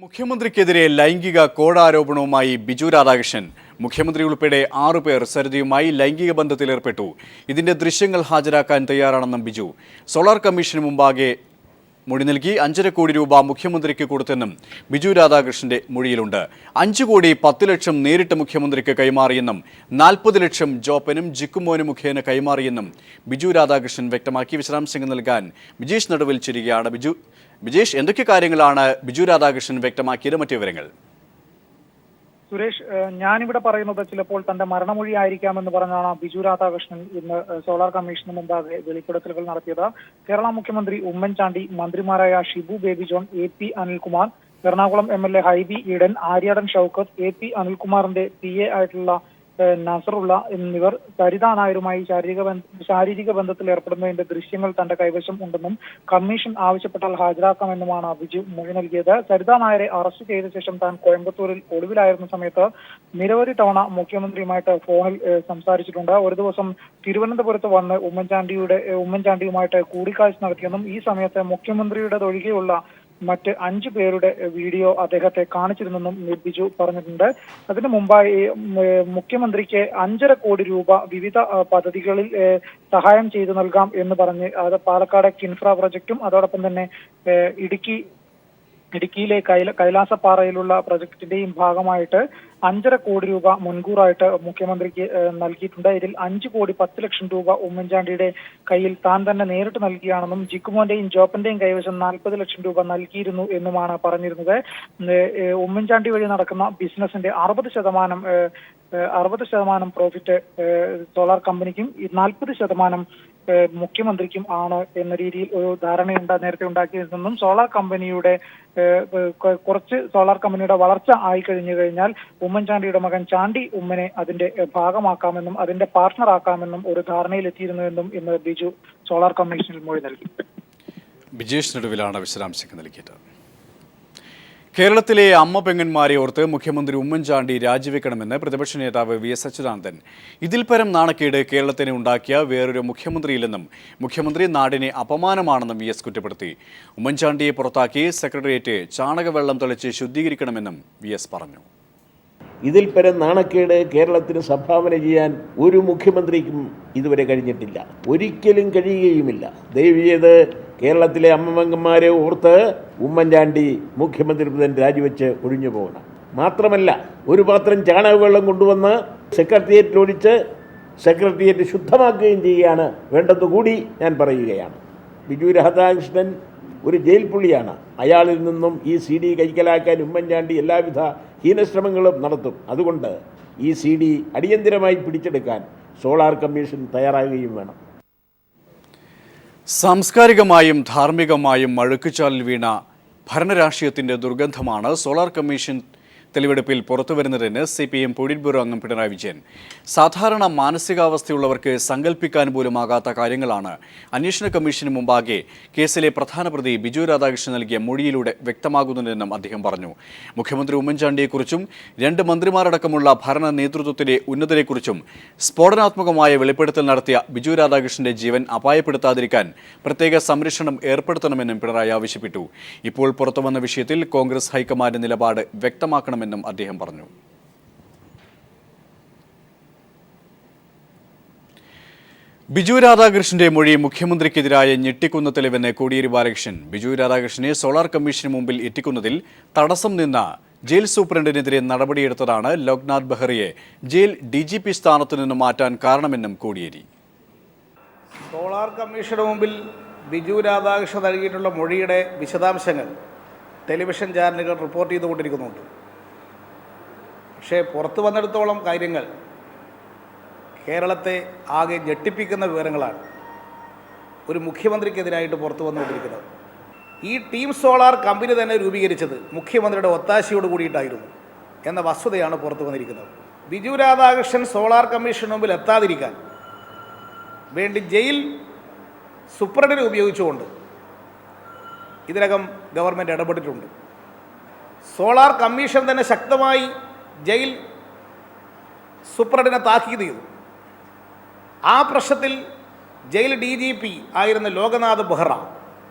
മുഖ്യമന്ത്രിക്കെതിരെ ലൈംഗിക കോടാരോപണവുമായി ബിജു രാധാകൃഷ്ണൻ. മുഖ്യമന്ത്രി ഉൾപ്പെടെ 6 പേർ സരിതയുമായി ലൈംഗിക ബന്ധത്തിലേർപ്പെട്ടു. ഇതിന്റെ ദൃശ്യങ്ങൾ ഹാജരാക്കാൻ തയ്യാറാണെന്നും ബിജു. സോളാർ കമ്മീഷന് മുമ്പാകെ മൊഴി നൽകി 5.5 കോടി രൂപ മുഖ്യമന്ത്രിക്ക് കൊടുത്തെന്നും ബിജു രാധാകൃഷ്ണന്റെ മൊഴിയിലുണ്ട്. 5 കോടി 10 ലക്ഷം നേരിട്ട് മുഖ്യമന്ത്രിക്ക് കൈമാറിയെന്നും 40 ലക്ഷം ജോപ്പനും ജിക്കുമോനും മുഖേന കൈമാറിയെന്നും ബിജു രാധാകൃഷ്ണൻ വ്യക്തമാക്കി. വിശദാംശങ്ങൾ നൽകാൻ ബിജേഷ് നടുവിൽ ചേരുകയാണ്. ബിജേഷ്, എന്തൊക്കെ കാര്യങ്ങളാണ് ബിജു രാധാകൃഷ്ണൻ വ്യക്തമാക്കിയത്? മറ്റു വിവരങ്ങൾ? സുരേഷ്, ഞാനിവിടെ പറയുന്നത് ചിലപ്പോൾ തന്റെ മരണമൊഴി ആയിരിക്കാമെന്ന് പറഞ്ഞാണ് ബിജു രാധാകൃഷ്ണൻ ഇന്ന് സോളാർ കമ്മീഷന് മുമ്പാകെ വെളിപ്പെടുത്തലുകൾ നടത്തിയത്. കേരള മുഖ്യമന്ത്രി ഉമ്മൻചാണ്ടി, മന്ത്രിമാരായ Shibu Baby John, AP. Anilkumar, Ernakulam MLA. Hibi Eden, Aryadan Shoukath, AP. അനിൽകുമാറിന്റെ PA ആയിട്ടുള്ള നസറുള്ള എന്നിവർ സരിതാ നായരുമായി ശാരീരിക ബന്ധത്തിൽ ഏർപ്പെടുന്നതിന്റെ ദൃശ്യങ്ങൾ തന്റെ കൈവശം ഉണ്ടെന്നും കമ്മീഷൻ ആവശ്യപ്പെട്ടാൽ ഹാജരാക്കാമെന്നുമാണ് ബിജു മൊഴി നൽകിയത്. സരിതാ നായരെ അറസ്റ്റ് ചെയ്ത ശേഷം താൻ കോയമ്പത്തൂരിൽ ഒളിവിലായിരുന്ന സമയത്ത് നിരവധി തവണ മുഖ്യമന്ത്രിയുമായിട്ട് ഫോണിൽ സംസാരിച്ചിട്ടുണ്ട്. ഒരു ദിവസം തിരുവനന്തപുരത്ത് വന്ന് ഉമ്മൻചാണ്ടിയുമായിട്ട് കൂടിക്കാഴ്ച നടത്തിയെന്നും ഈ സമയത്ത് മുഖ്യമന്ത്രിയുടേതൊഴികെയുള്ള മറ്റ് 5 പേരുടെ വീഡിയോ അദ്ദേഹത്തെ കാണിച്ചിരുന്നെന്നും ബിജു പറഞ്ഞിട്ടുണ്ട്. അതിനു മുമ്പായി മുഖ്യമന്ത്രിക്ക് 5.5 കോടി രൂപ വിവിധ പദ്ധതികളിൽ സഹായം ചെയ്തു നൽകാം എന്ന് പറഞ്ഞ് അത് പാലക്കാട് കിൻഫ്ര പ്രൊജക്റ്റും അതോടൊപ്പം തന്നെ ഇടുക്കിയിലെ കൈലാസപ്പാറയിലുള്ള പ്രൊജക്ടിന്റെയും ഭാഗമായിട്ട് 5.5 കോടി രൂപ മുൻകൂറായിട്ട് മുഖ്യമന്ത്രിക്ക് നൽകിയിട്ടുണ്ട്. ഇതിൽ 5 കോടി 10 ലക്ഷം രൂപ ഉമ്മൻചാണ്ടിയുടെ കയ്യിൽ താൻ തന്നെ നേരിട്ട് നൽകിയാണെന്നും ജിക്കുമോന്റെയും ജോപ്പന്റെയും കൈവശം 40 ലക്ഷം രൂപ നൽകിയിരുന്നു എന്നുമാണ് പറഞ്ഞിരുന്നത്. ഉമ്മൻചാണ്ടി വഴി നടക്കുന്ന ബിസിനസിന്റെ 60% പ്രോഫിറ്റ് സോളാർ കമ്പനിക്കും 40% മുഖ്യമന്ത്രിക്കും ആണ് എന്ന രീതിയിൽ ഒരു ധാരണയുണ്ട് നേരത്തെ ഉണ്ടാക്കിയതെന്നും സോളാർ കമ്പനിയുടെ വളർച്ച ആയി കഴിഞ്ഞു കഴിഞ്ഞാൽ ഉമ്മൻചാണ്ടിയുടെ മകൻ ചാണ്ടി ഉമ്മനെ അതിന്റെ ഭാഗമാക്കാമെന്നും അതിന്റെ പാർട്ട്ണറാക്കാമെന്നും ഒരു ധാരണയിലെത്തിയിരുന്നുവെന്നും ഇന്ന് ബിജു സോളാർ കമ്മീഷനിൽ മൊഴി നൽകി. ബിജേഷ് നടുവിലാണ് വിശദാംശങ്ങൾ നൽകിയത്. കേരളത്തിലെ അമ്മ പെങ്ങന്മാരെ ഓർത്ത് മുഖ്യമന്ത്രി ഉമ്മൻചാണ്ടി രാജിവെക്കണമെന്ന് പ്രതിപക്ഷ നേതാവ് VS അച്യുതാനന്ദൻ. ഇതിൽ പരം നാണക്കേട് കേരളത്തിന് ഉണ്ടാക്കിയ വേറൊരു മുഖ്യമന്ത്രിയില്ലെന്നും മുഖ്യമന്ത്രി നാടിനെ അപമാനമാണെന്നും VS കുറ്റപ്പെടുത്തി. ഉമ്മൻചാണ്ടിയെ പുറത്താക്കി സെക്രട്ടേറിയറ്റ് ചാണകവെള്ളം തളിച്ച് ശുദ്ധീകരിക്കണമെന്നും VS പറഞ്ഞു. ഇതിൽ പരം നാണക്കേട് കേരളത്തിന് സംഭാവന ചെയ്യാൻ ഒരു മുഖ്യമന്ത്രിക്കും ഇതുവരെ കഴിഞ്ഞിട്ടില്ല, ഒരിക്കലും കഴിയുകയുമില്ല. ദയവേത് കേരളത്തിലെ അമ്മമ്മമാരെ ഓർത്ത് ഉമ്മൻചാണ്ടി മുഖ്യമന്ത്രി പദം രാജിവെച്ച് ഒഴിഞ്ഞു പോകണം. മാത്രമല്ല, ഒരു പാത്രം ചാണകവെള്ളം കൊണ്ടുവന്ന് സെക്രട്ടേറിയറ്റിൽ ഒഴിച്ച് സെക്രട്ടേറിയറ്റ് ശുദ്ധമാക്കുകയും ചെയ്യുകയാണ് വേണ്ടതുകൂടി ഞാൻ പറയുകയാണ്. ബിജു രാധാകൃഷ്ണൻ ഒരു ജയിൽ പുള്ളിയാണ്. അയാളിൽ നിന്നും ഈ CD കൈക്കലാക്കാൻ ഉമ്മൻചാണ്ടി എല്ലാവിധ ഹീനശ്രമങ്ങളും നടത്തും. അതുകൊണ്ട് ഈ CD അടിയന്തിരമായി പിടിച്ചെടുക്കാൻ സോളാർ കമ്മീഷൻ തയ്യാറാകുകയും വേണം. സാംസ്കാരികമായും ധാർമ്മികമായും അഴുക്കുചാലിൽ വീണ ഭരണരാഷ്ട്രീയത്തിന്റെ ദുർഗന്ധമാണ് സോളാർ കമ്മീഷൻ തെളിവെടുപ്പിൽ പുറത്തുവരുന്നതെന്ന് CPM പൊളിറ്റ് ബ്യൂറോ അംഗം പിണറായി വിജയൻ. സാധാരണ മാനസികാവസ്ഥയുള്ളവർക്ക് സങ്കല്പിക്കാൻ പോലുമാകാത്ത കാര്യങ്ങളാണ് അന്വേഷണ കമ്മീഷന് മുമ്പാകെ കേസിലെ പ്രധാന പ്രതി ബിജു രാധാകൃഷ്ണൻ നൽകിയ മൊഴിയിലൂടെ വ്യക്തമാകുന്നതെന്നും അദ്ദേഹം പറഞ്ഞു. മുഖ്യമന്ത്രി ഉമ്മൻചാണ്ടിയെക്കുറിച്ചും 2 മന്ത്രിമാരടക്കമുള്ള ഭരണ നേതൃത്വത്തിലെ ഉന്നതരെക്കുറിച്ചും സ്ഫോടനാത്മകമായ വെളിപ്പെടുത്തൽ നടത്തിയ ബിജു രാധാകൃഷ്ണന്റെ ജീവൻ അപായപ്പെടുത്താതിരിക്കാൻ പ്രത്യേക സംരക്ഷണം ഏർപ്പെടുത്തണമെന്നും പിണറായി ആവശ്യപ്പെട്ടു. ഇപ്പോൾ പുറത്തുവന്ന വിഷയത്തിൽ കോൺഗ്രസ് ഹൈക്കമാൻഡ് നിലപാട് വ്യക്തമാക്കണമെന്നും അദ്ദേഹം പറഞ്ഞു. ബിജു രാധാകൃഷ്ണന്റെ മൊഴി മുഖ്യമന്ത്രിക്കെതിരായ ഞെട്ടിക്കുന്ന തെളിവെന്ന് കോടിയേരി ബാലകൃഷ്ണൻ. ബിജു രാധാകൃഷ്ണനെ സോളാർ കമ്മീഷന് മുമ്പിൽ എത്തിക്കുന്നതിൽ തടസ്സം നിന്ന ജയിൽ സൂപ്രണ്ടിനെതിരെ നടപടിയെടുത്തതാണ് ലോക്നാഥ് ബെഹ്റയെ ജയിൽ DGP സ്ഥാനത്തു നിന്ന് മാറ്റാൻ കാരണമെന്നും കോടിയേരി. സോളാർ കമ്മീഷന് മുമ്പിൽ ബിജു രാധാകൃഷ്ണൻ നൽകിയിട്ടുള്ള മൊഴിയുടെ വിശദാംശങ്ങൾ ടെലിവിഷൻ ചാനലുകൾ റിപ്പോർട്ട് ചെയ്തുകൊണ്ടിരിക്കുന്നുണ്ട്. പക്ഷേ പുറത്തു വന്നിടത്തോളം കാര്യങ്ങൾ കേരളത്തെ ആകെ ഞെട്ടിപ്പിക്കുന്ന വിവരങ്ങളാണ് ഒരു മുഖ്യമന്ത്രിക്കെതിരായിട്ട് പുറത്തു വന്നുകൊണ്ടിരിക്കുന്നത്. ഈ ടീം സോളാർ കമ്പനി തന്നെ രൂപീകരിച്ചത് മുഖ്യമന്ത്രിയുടെ ഒത്താശയോട് കൂടിയിട്ടായിരുന്നു എന്ന വസ്തുതയാണ് പുറത്തു വന്നിരിക്കുന്നത്. ബിജു രാധാകൃഷ്ണൻ സോളാർ കമ്മീഷന് മുമ്പിൽ എത്താതിരിക്കാൻ വേണ്ടി ജയിൽ സൂപ്രണ്ടിനെ ഉപയോഗിച്ചുകൊണ്ട് ഇതിനകം ഗവൺമെൻറ് ഇടപെട്ടിട്ടുണ്ട്. സോളാർ കമ്മീഷൻ തന്നെ ശക്തമായി ജയിൽ സൂപ്രണ്ടിനെ താക്കീത് ചെയ്തു. ആ പ്രശ്നത്തിൽ ജയിൽ DGP ആയിരുന്ന ലോക്നാഥ് ബെഹ്റ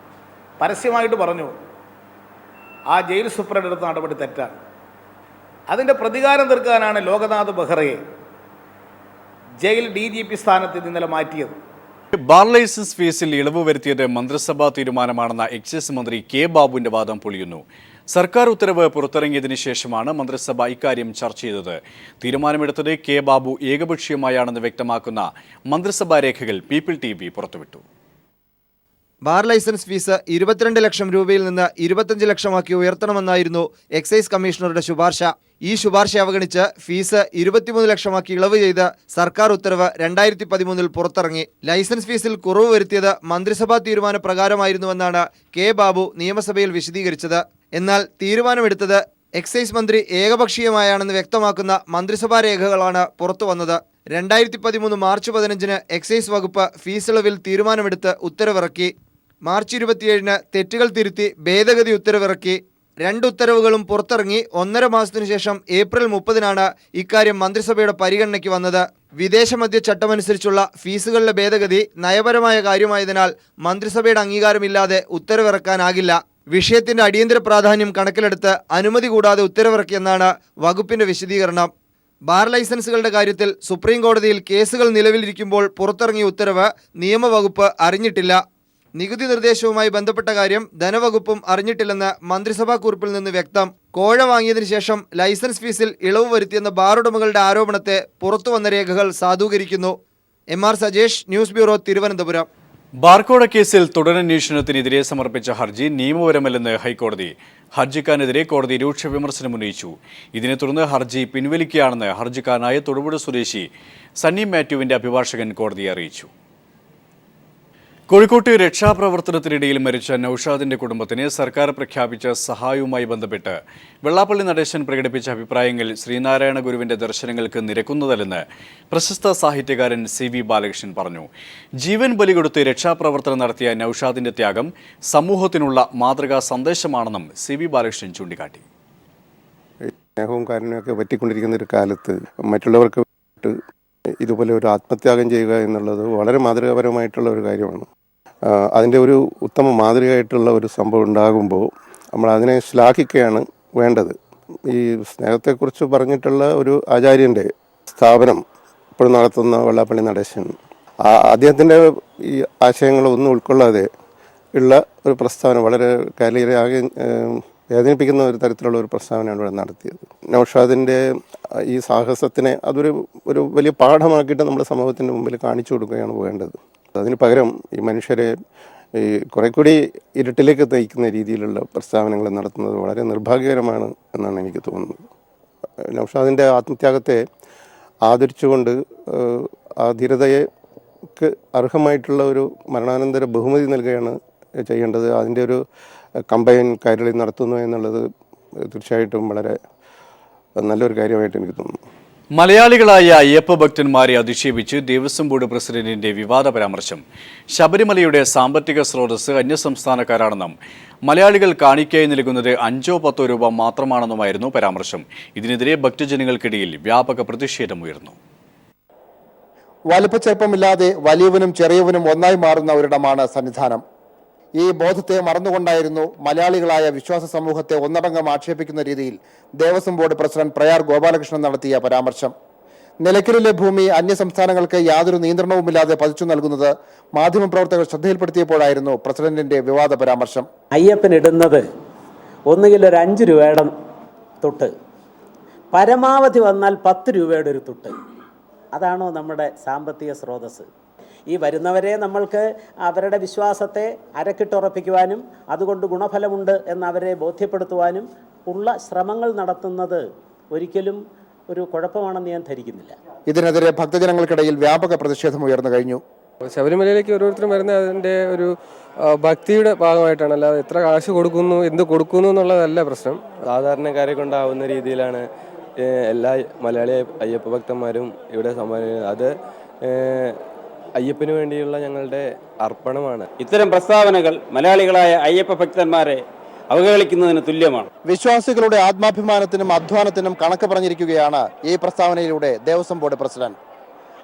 പരസ്യമായിട്ട് പറഞ്ഞു, ആ ജയിൽ സൂപ്രണ്ട് എടുത്ത നടപടി തെറ്റാണ്. അതിൻ്റെ പ്രതികാരം തീർക്കാനാണ് ലോകനാഥ് ബെഹ്റയെ ജയിൽ DGP സ്ഥാനത്ത് ഇന്നലെ മാറ്റിയത്. ബാർ ലൈസൻസ് ഫീസിൽ ഇളവ് വരുത്തിയത് മന്ത്രിസഭാ തീരുമാനമാണെന്ന എക്സൈസ് മന്ത്രി കെ ബാബുവിന്റെ വാദം പൊളിയുന്നു. സർക്കാർ ഉത്തരവ് പുറത്തിറങ്ങിയതിനു ശേഷമാണ് മന്ത്രിസഭ ഇക്കാര്യം ചർച്ച ചെയ്തത്. തീരുമാനമെടുത്തത് കെ ബാബു ഏകപക്ഷീയമായാണെന്ന് വ്യക്തമാക്കുന്ന മന്ത്രിസഭാ രേഖകൾ പീപ്പിൾ TV പുറത്തുവിട്ടു. ബാർ ലൈസൻസ് ഫീസ് 22 ലക്ഷം രൂപയിൽ നിന്ന് 25 ലക്ഷമാക്കി ഉയർത്തണമെന്നായിരുന്നു എക്സൈസ് കമ്മീഷണറുടെ ശുപാർശ. ഈ ശുപാർശ അവഗണിച്ച് ഫീസ് 23 ലക്ഷമാക്കി ഇളവ് ചെയ്ത് സർക്കാർ ഉത്തരവ് 2013 പുറത്തിറങ്ങി. ലൈസൻസ് ഫീസിൽ കുറവ് വരുത്തിയത് മന്ത്രിസഭാ തീരുമാന പ്രകാരമായിരുന്നുവെന്നാണ് കെ ബാബു നിയമസഭയിൽ വിശദീകരിച്ചത്. എന്നാൽ തീരുമാനമെടുത്തത് എക്സൈസ് മന്ത്രി ഏകപക്ഷീയമായാണെന്ന് വ്യക്തമാക്കുന്ന മന്ത്രിസഭാ രേഖകളാണ് പുറത്തുവന്നത്. 2013 മാർച്ച് 15-ന് എക്സൈസ് വകുപ്പ് ഫീസിളവിൽ തീരുമാനമെടുത്ത് ഉത്തരവിറക്കി. മാർച്ച് 27-ന് തെറ്റുകൾ തിരുത്തി ഭേദഗതി ഉത്തരവിറക്കി. 2 ഉത്തരവുകളും പുറത്തിറങ്ങി 1.5 മാസത്തിനു ശേഷം ഏപ്രിൽ 30-നാണ് ഇക്കാര്യം മന്ത്രിസഭയുടെ പരിഗണനയ്ക്ക് വന്നത്. വിദേശ മദ്യ ചട്ടമനുസരിച്ചുള്ള ഫീസുകളിലെ ഭേദഗതി നയപരമായ കാര്യമായതിനാൽ മന്ത്രിസഭയുടെ അംഗീകാരമില്ലാതെ ഉത്തരവിറക്കാനാകില്ല. വിഷയത്തിന്റെ അടിയന്തര പ്രാധാന്യം കണക്കിലെടുത്ത് അനുമതി കൂടാതെ ഉത്തരവിറക്കിയെന്നാണ് വകുപ്പിന്റെ വിശദീകരണം. ബാർ ലൈസൻസുകളുടെ കാര്യത്തിൽ സുപ്രീം കോടതിയിൽ കേസുകൾ നിലവിലിരിക്കുമ്പോൾ പുറത്തിറങ്ങിയ ഉത്തരവ് നിയമവകുപ്പ് അറിഞ്ഞിട്ടില്ല. നികുതി നിർദ്ദേശവുമായി ബന്ധപ്പെട്ട കാര്യം ധനവകുപ്പും അറിഞ്ഞിട്ടില്ലെന്ന് മന്ത്രിസഭാ കുറിപ്പിൽ നിന്ന് വ്യക്തം. കോഴ വാങ്ങിയതിനു ശേഷം ലൈസൻസ് ഫീസിൽ ഇളവ് വരുത്തിയെന്ന ബാർ ഉടമകളുടെ ആരോപണത്തെ പുറത്തുവന്ന രേഖകൾ സാധൂകരിക്കുന്നു. MR Sajesh, news bureau, Thiruvananthapuram. ബാർക്കോഴ കേസിൽ തുടരന്വേഷണത്തിനെതിരെ സമർപ്പിച്ച ഹർജി നിയമപരമല്ലെന്ന് ഹൈക്കോടതി. ഹർജിക്കാരനെതിരെ കോടതി രൂക്ഷ വിമർശനം ഉന്നയിച്ചു. ഇതിനെ തുടർന്ന് ഹർജി പിൻവലിക്കുകയാണെന്ന് ഹർജിക്കാരനായ തൊടുപുഴ സ്വദേശി സണ്ണി മാത്യുവിന്റെ അഭിഭാഷകൻ കോടതിയെ അറിയിച്ചു. കോഴിക്കോട്ട് രക്ഷാപ്രവർത്തനത്തിനിടയിൽ മരിച്ച നൌഷാദിന്റെ കുടുംബത്തിന് സർക്കാർ പ്രഖ്യാപിച്ച സഹായവുമായി ബന്ധപ്പെട്ട് വെള്ളാപ്പള്ളി നടേശൻ പ്രകടിപ്പിച്ച അഭിപ്രായങ്ങൾ ശ്രീനാരായണ ഗുരുവിന്റെ ദർശനങ്ങൾക്ക് നിരക്കുന്നതല്ലെന്ന് പ്രശസ്ത സാഹിത്യകാരൻ CV ബാലകൃഷ്ണൻ പറഞ്ഞു. ജീവൻ ബലികൊടുത്ത് രക്ഷാപ്രവർത്തനം നടത്തിയ നൌഷാദിന്റെ ത്യാഗം സമൂഹത്തിനുള്ള മാതൃകാ സന്ദേശമാണെന്നും CV ബാലകൃഷ്ണൻ ചൂണ്ടിക്കാട്ടി. സ്നേഹവും കാരുണ്യമൊക്കെ പറ്റിക്കൊണ്ടിരിക്കുന്ന ഒരു കാലത്ത് മറ്റുള്ളവർക്ക് ഇതുപോലെ ഒരു ആത്മത്യാഗം ചെയ്യുക എന്നുള്ളത് വളരെ മാതൃകാപരമായിട്ടുള്ള ഒരു കാര്യമാണ്. അതിൻ്റെ ഒരു ഉത്തമ മാതൃകയായിട്ടുള്ള ഒരു സംഭവം ഉണ്ടാകുമ്പോൾ നമ്മൾ അതിനെ ശ്ലാഘിക്കുകയാണ് വേണ്ടത്. ഈ സ്നേഹത്തെക്കുറിച്ച് പറഞ്ഞിട്ടുള്ള ഒരു ആചാര്യൻ്റെ സ്ഥാപനം ഇപ്പോൾ നടത്തുന്ന വെള്ളാപ്പള്ളി നടേശൻ അദ്ദേഹത്തിൻ്റെ ഈ ആശയങ്ങളൊന്നും ഉൾക്കൊള്ളാതെ ഉള്ള ഒരു പ്രസ്താവന വളരെ കാലികരെ ആകെ വേദനിപ്പിക്കുന്ന ഒരു തരത്തിലുള്ള ഒരു പ്രസ്താവനയാണ് ഇവിടെ നടത്തിയത്. നൌഷാദിൻ്റെ ഈ സാഹസത്തിനെ ഒരു വലിയ പാഠമാക്കിയിട്ട് നമ്മുടെ സമൂഹത്തിൻ്റെ മുമ്പിൽ കാണിച്ചു കൊടുക്കുകയാണ് വേണ്ടത്. അതിന് പകരം ഈ മനുഷ്യരെ ഈ കുറെ കൂടി ഇരുട്ടിലേക്ക് നയിക്കുന്ന രീതിയിലുള്ള പ്രസ്താവനകൾ നടത്തുന്നത് വളരെ നിർഭാഗ്യകരമാണ് എന്നാണ് എനിക്ക് തോന്നുന്നത്. നൌഷാദിൻ്റെ ആത്മത്യാഗത്തെ ആദരിച്ചുകൊണ്ട് ആ ധീരതയ്ക്ക് അർഹമായിട്ടുള്ള ഒരു മരണാനന്തര ബഹുമതി നൽകുകയാണ് ചെയ്യേണ്ടത്. അതിൻ്റെ ഒരു കമ്പയിൻ കൈരളി നടത്തുന്നു എന്നുള്ളത് തീർച്ചയായിട്ടും വളരെ നല്ലൊരു കാര്യമായിട്ട് എനിക്ക് തോന്നുന്നു. മലയാളികളായ അയ്യപ്പ ഭക്തന്മാരെ അധിക്ഷേപിച്ച് ദേവസ്വം ബോർഡ് പ്രസിഡന്റിന്റെ വിവാദ പരാമർശം. ശബരിമലയുടെ സാമ്പത്തിക സ്രോതസ് അന്യസംസ്ഥാനക്കാരാണെന്നും മലയാളികൾ കാണിക്കയായി നൽകുന്നത് 5-10 രൂപ മാത്രമാണെന്നുമായിരുന്നു പരാമർശം. ഇതിനെതിരെ ഭക്തജനങ്ങൾക്കിടയിൽ വ്യാപക പ്രതിഷേധമുയർന്നു. വലിപ്പച്ചെറുപ്പമില്ലാതെ വലിയവനും ചെറിയവനും ഒന്നായി മാറുന്ന ഒരിടമാണ് സന്നിധാനം. ഈ ബോധത്തെ മറന്നുകൊണ്ടായിരുന്നു മലയാളികളായ വിശ്വാസ സമൂഹത്തെ ഒന്നടങ്കം ആക്ഷേപിക്കുന്ന രീതിയിൽ ദേവസ്വം ബോർഡ് പ്രസിഡന്റ് പ്രയാർ ഗോപാലകൃഷ്ണൻ നടത്തിയ പരാമർശം. നിലയ്ക്കലിലെ ഭൂമി അന്യസംസ്ഥാനങ്ങൾക്ക് യാതൊരു നിയന്ത്രണവുമില്ലാതെ പതിച്ചു നൽകുന്നത് മാധ്യമപ്രവർത്തകർ ശ്രദ്ധയിൽപ്പെടുത്തിയപ്പോഴായിരുന്നു പ്രസിഡന്റിന്റെ വിവാദ പരാമർശം. അയ്യപ്പനിടുന്നത് ഒന്നുകിൽ ഒരു 5 രൂപയുടെ തൊട്ട്, പരമാവധി വന്നാൽ 10 രൂപയുടെ ഒരു തൊട്ട്. അതാണോ നമ്മുടെ സാമ്പത്തിക സ്രോതസ്? ഈ വരുന്നവരെ നമ്മൾക്ക് അവരുടെ വിശ്വാസത്തെ അരക്കിട്ടുറപ്പിക്കുവാനും അതുകൊണ്ട് ഗുണഫലമുണ്ട് എന്ന് അവരെ ബോധ്യപ്പെടുത്തുവാനും ഉള്ള ശ്രമങ്ങൾ നടത്തുന്നത് ഒരിക്കലും ഒരു കുഴപ്പമാണെന്ന് ഞാൻ ധരിക്കുന്നില്ല. ഇതിനെതിരെ ഭക്തജനങ്ങൾക്കിടയിൽ വ്യാപക പ്രതിഷേധം ഉയർന്നു കഴിഞ്ഞു. ശബരിമലയിലേക്ക് ഓരോരുത്തരും വരുന്ന അതിൻ്റെ ഒരു ഭക്തിയുടെ ഭാഗമായിട്ടാണ്, അല്ലാതെ എത്ര കാശ് കൊടുക്കുന്നു എന്ത് കൊടുക്കുന്നു എന്നുള്ളതല്ല പ്രശ്നം. സാധാരണക്കാരെ കൊണ്ടാവുന്ന രീതിയിലാണ് എല്ലാ മലയാളി അയ്യപ്പ ഭക്തന്മാരും ഇവിടെ സമ്മാനിക്കുന്നത്. അത് അയ്യപ്പന് വേണ്ടിയുള്ള ഞങ്ങളുടെ അർപ്പണമാണ്. ഇത്തരം പ്രസ്താവനകൾ മലയാളികളായ അയ്യപ്പ ഭക്തന്മാരെ അവഹേളിക്കുന്നതിന് തുല്യമാണ്. വിശ്വാസികളുടെ ആത്മാഭിമാനത്തിനും അധ്വാനത്തിനും കണക്ക് പറഞ്ഞിരിക്കുകയാണ് ഈ പ്രസ്താവനയിലൂടെ ദേവസ്വം ബോർഡ് പ്രസിഡന്റ്.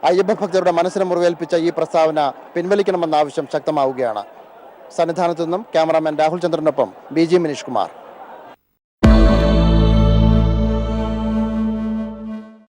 അയ്യപ്പ ഭക്തരുടെ മനസ്സിനെ മുറിവേൽപ്പിച്ച ഈ പ്രസ്താവന പിൻവലിക്കണമെന്ന ആവശ്യം ശക്തമാവുകയാണ്. സന്നിധാനത്തു നിന്നും ക്യാമറാമാൻ രാഹുൽ ചന്ദ്രനൊപ്പം BG മനീഷ് കുമാർ.